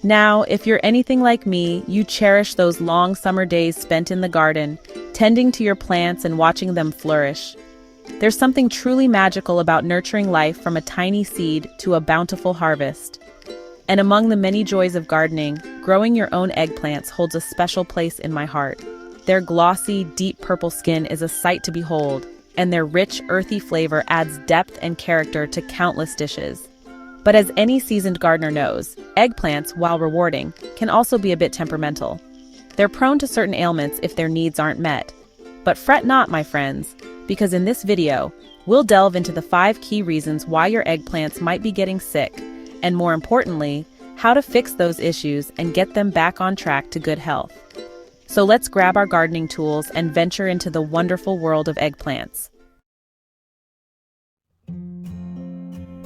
Now, if you're anything like me, you cherish those long summer days spent in the garden, tending to your plants and watching them flourish. There's something truly magical about nurturing life from a tiny seed to a bountiful harvest. And among the many joys of gardening, growing your own eggplants holds a special place in my heart. Their glossy, deep purple skin is a sight to behold, and their rich, earthy flavor adds depth and character to countless dishes. But as any seasoned gardener knows, eggplants, while rewarding, can also be a bit temperamental. They're prone to certain ailments if their needs aren't met. But fret not, my friends, because in this video, we'll delve into the 5 key reasons why your eggplants might be getting sick, and more importantly, how to fix those issues and get them back on track to good health. So let's grab our gardening tools and venture into the wonderful world of eggplants.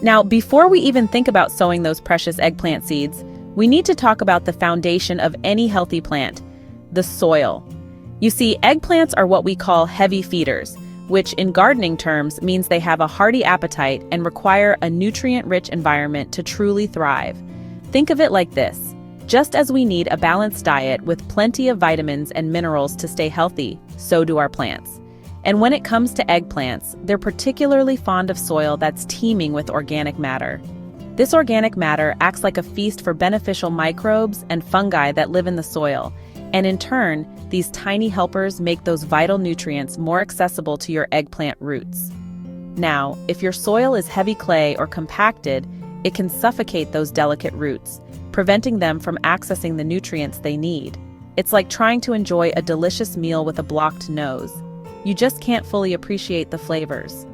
Now, before we even think about sowing those precious eggplant seeds, we need to talk about the foundation of any healthy plant, the soil. You see, eggplants are what we call heavy feeders, which in gardening terms means they have a hearty appetite and require a nutrient-rich environment to truly thrive. Think of it like this. Just as we need a balanced diet with plenty of vitamins and minerals to stay healthy, so do our plants. And when it comes to eggplants, they're particularly fond of soil that's teeming with organic matter. This organic matter acts like a feast for beneficial microbes and fungi that live in the soil, and in turn, these tiny helpers make those vital nutrients more accessible to your eggplant roots. Now, if your soil is heavy clay or compacted, it can suffocate those delicate roots, preventing them from accessing the nutrients they need. It's like trying to enjoy a delicious meal with a blocked nose. You just can't fully appreciate the flavors.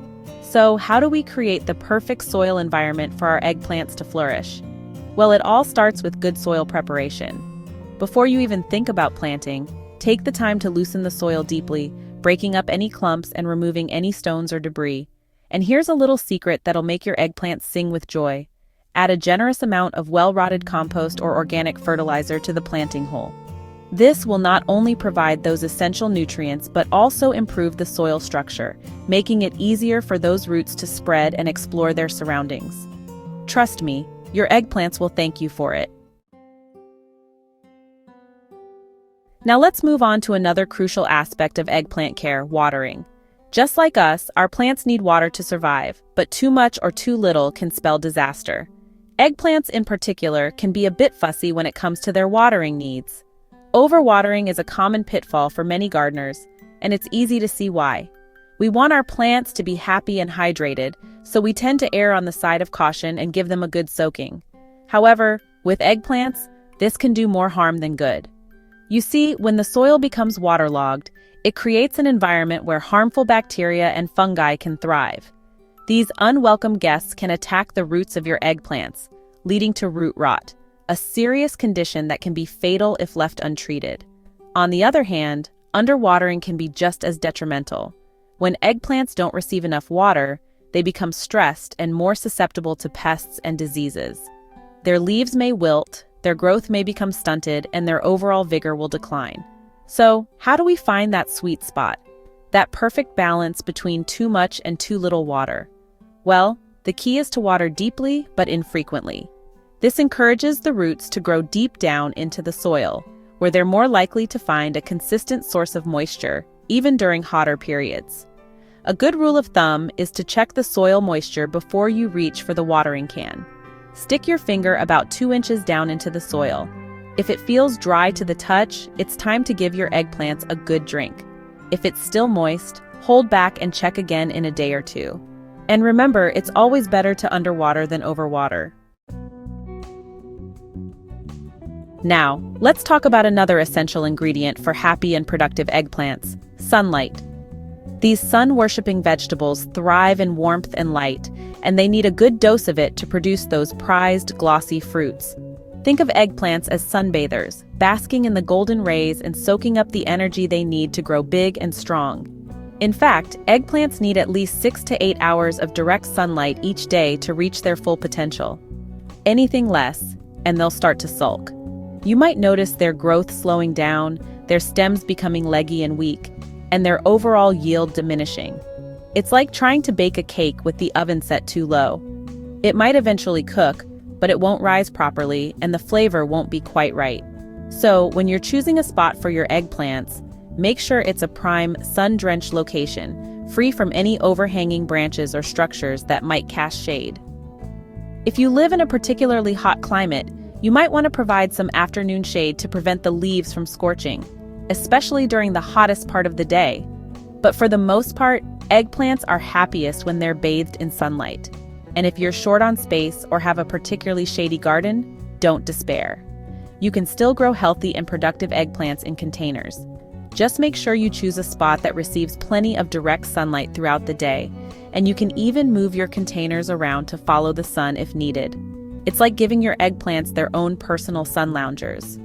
So, how do we create the perfect soil environment for our eggplants to flourish? Well, it all starts with good soil preparation. Before you even think about planting, take the time to loosen the soil deeply, breaking up any clumps and removing any stones or debris. And here's a little secret that'll make your eggplants sing with joy. Add a generous amount of well-rotted compost or organic fertilizer to the planting hole. This will not only provide those essential nutrients but also improve the soil structure, making it easier for those roots to spread and explore their surroundings. Trust me, your eggplants will thank you for it. Now let's move on to another crucial aspect of eggplant care, watering. Just like us, our plants need water to survive, but too much or too little can spell disaster. Eggplants in particular can be a bit fussy when it comes to their watering needs. Overwatering is a common pitfall for many gardeners, and it's easy to see why. We want our plants to be happy and hydrated, so we tend to err on the side of caution and give them a good soaking. However, with eggplants, this can do more harm than good. You see, when the soil becomes waterlogged, it creates an environment where harmful bacteria and fungi can thrive. These unwelcome guests can attack the roots of your eggplants, leading to root rot, a serious condition that can be fatal if left untreated. On the other hand, underwatering can be just as detrimental. When eggplants don't receive enough water, they become stressed and more susceptible to pests and diseases. Their leaves may wilt, their growth may become stunted, and their overall vigor will decline. So, how do we find that sweet spot? That perfect balance between too much and too little water? Well, the key is to water deeply but infrequently. This encourages the roots to grow deep down into the soil, where they're more likely to find a consistent source of moisture, even during hotter periods. A good rule of thumb is to check the soil moisture before you reach for the watering can. Stick your finger about 2 inches down into the soil. If it feels dry to the touch, it's time to give your eggplants a good drink. If it's still moist, hold back and check again in a day or two. And remember, it's always better to underwater than overwater. Now, let's talk about another essential ingredient for happy and productive eggplants: sunlight. These sun-worshipping vegetables thrive in warmth and light, and they need a good dose of it to produce those prized, glossy fruits. Think of eggplants as sunbathers, basking in the golden rays and soaking up the energy they need to grow big and strong. In fact, eggplants need at least 6 to 8 hours of direct sunlight each day to reach their full potential. Anything less, and they'll start to sulk. You might notice their growth slowing down, their stems becoming leggy and weak, and their overall yield diminishing. It's like trying to bake a cake with the oven set too low. It might eventually cook, but it won't rise properly and the flavor won't be quite right. So, when you're choosing a spot for your eggplants, make sure it's a prime, sun-drenched location, free from any overhanging branches or structures that might cast shade. If you live in a particularly hot climate, you might want to provide some afternoon shade to prevent the leaves from scorching, especially during the hottest part of the day. But for the most part, eggplants are happiest when they're bathed in sunlight. And if you're short on space or have a particularly shady garden, don't despair. You can still grow healthy and productive eggplants in containers. Just make sure you choose a spot that receives plenty of direct sunlight throughout the day, and you can even move your containers around to follow the sun if needed. It's like giving your eggplants their own personal sun loungers.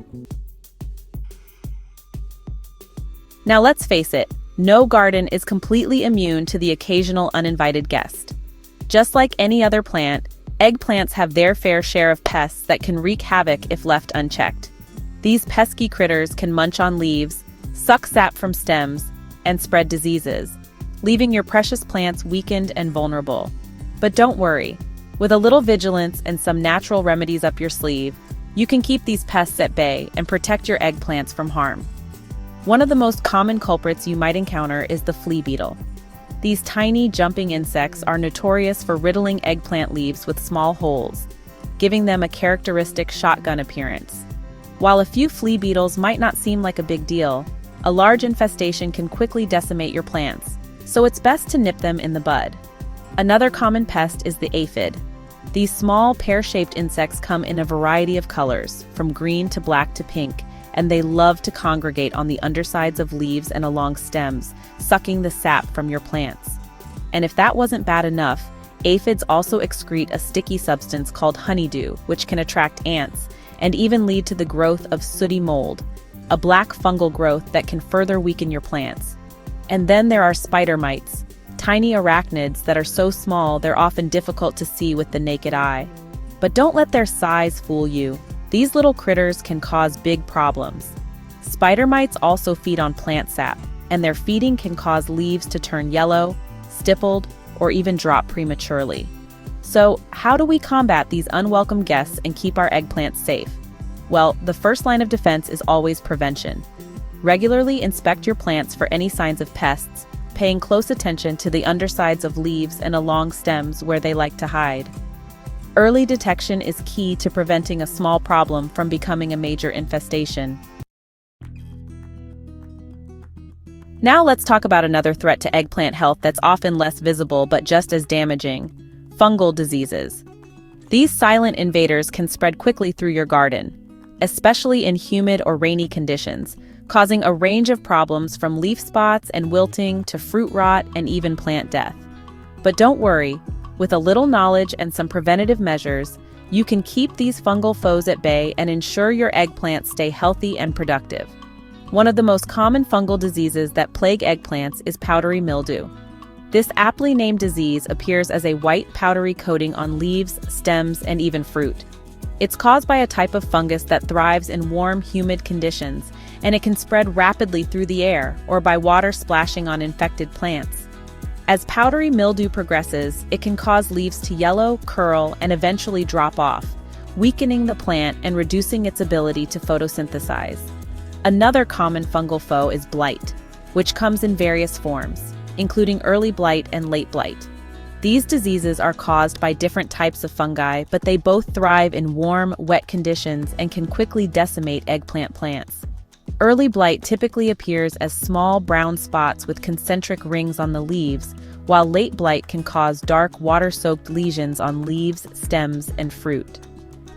Now let's face it, no garden is completely immune to the occasional uninvited guest. Just like any other plant, eggplants have their fair share of pests that can wreak havoc if left unchecked. These pesky critters can munch on leaves, suck sap from stems, and spread diseases, leaving your precious plants weakened and vulnerable. But don't worry, with a little vigilance and some natural remedies up your sleeve, you can keep these pests at bay and protect your eggplants from harm. One of the most common culprits you might encounter is the flea beetle. These tiny, jumping insects are notorious for riddling eggplant leaves with small holes, giving them a characteristic shotgun appearance. While a few flea beetles might not seem like a big deal, a large infestation can quickly decimate your plants, so it's best to nip them in the bud. Another common pest is the aphid. These small, pear-shaped insects come in a variety of colors, from green to black to pink, and they love to congregate on the undersides of leaves and along stems, sucking the sap from your plants. And if that wasn't bad enough, aphids also excrete a sticky substance called honeydew, which can attract ants, and even lead to the growth of sooty mold, a black fungal growth that can further weaken your plants. And then there are spider mites, tiny arachnids that are so small they're often difficult to see with the naked eye. But don't let their size fool you. These little critters can cause big problems. Spider mites also feed on plant sap, and their feeding can cause leaves to turn yellow, stippled, or even drop prematurely. So, how do we combat these unwelcome guests and keep our eggplants safe? Well, the first line of defense is always prevention. Regularly inspect your plants for any signs of pests, paying close attention to the undersides of leaves and along stems where they like to hide. Early detection is key to preventing a small problem from becoming a major infestation. Now let's talk about another threat to eggplant health that's often less visible but just as damaging: fungal diseases. These silent invaders can spread quickly through your garden, especially in humid or rainy conditions, causing a range of problems from leaf spots and wilting to fruit rot and even plant death. But don't worry, with a little knowledge and some preventative measures, you can keep these fungal foes at bay and ensure your eggplants stay healthy and productive. One of the most common fungal diseases that plague eggplants is powdery mildew. This aptly named disease appears as a white powdery coating on leaves, stems, and even fruit. It's caused by a type of fungus that thrives in warm, humid conditions, and it can spread rapidly through the air or by water splashing on infected plants. As powdery mildew progresses, it can cause leaves to yellow, curl, and eventually drop off, weakening the plant and reducing its ability to photosynthesize. Another common fungal foe is blight, which comes in various forms, including early blight and late blight. These diseases are caused by different types of fungi, but they both thrive in warm, wet conditions and can quickly decimate eggplant plants. Early blight typically appears as small brown spots with concentric rings on the leaves, while late blight can cause dark, water-soaked lesions on leaves, stems, and fruit.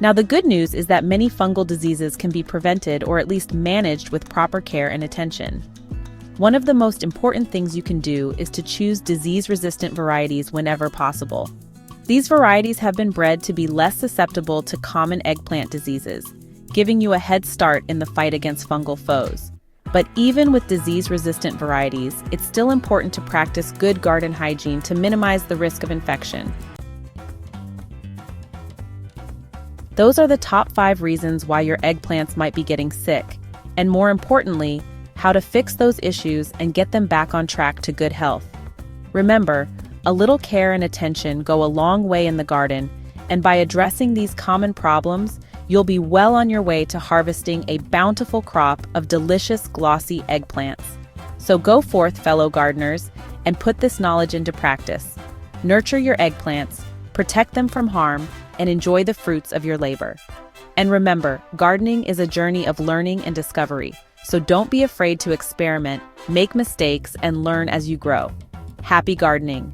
Now, the good news is that many fungal diseases can be prevented or at least managed with proper care and attention. One of the most important things you can do is to choose disease-resistant varieties whenever possible. These varieties have been bred to be less susceptible to common eggplant diseases, giving you a head start in the fight against fungal foes. But even with disease-resistant varieties, it's still important to practice good garden hygiene to minimize the risk of infection. Those are the top 5 reasons why your eggplants might be getting sick, and more importantly, how to fix those issues and get them back on track to good health. Remember, a little care and attention go a long way in the garden, And by addressing these common problems, you'll be well on your way to harvesting a bountiful crop of delicious, glossy eggplants. So go forth, fellow gardeners, and put this knowledge into practice. Nurture your eggplants, protect them from harm, and enjoy the fruits of your labor. And remember, gardening is a journey of learning and discovery, so don't be afraid to experiment, make mistakes, and learn as you grow. Happy gardening!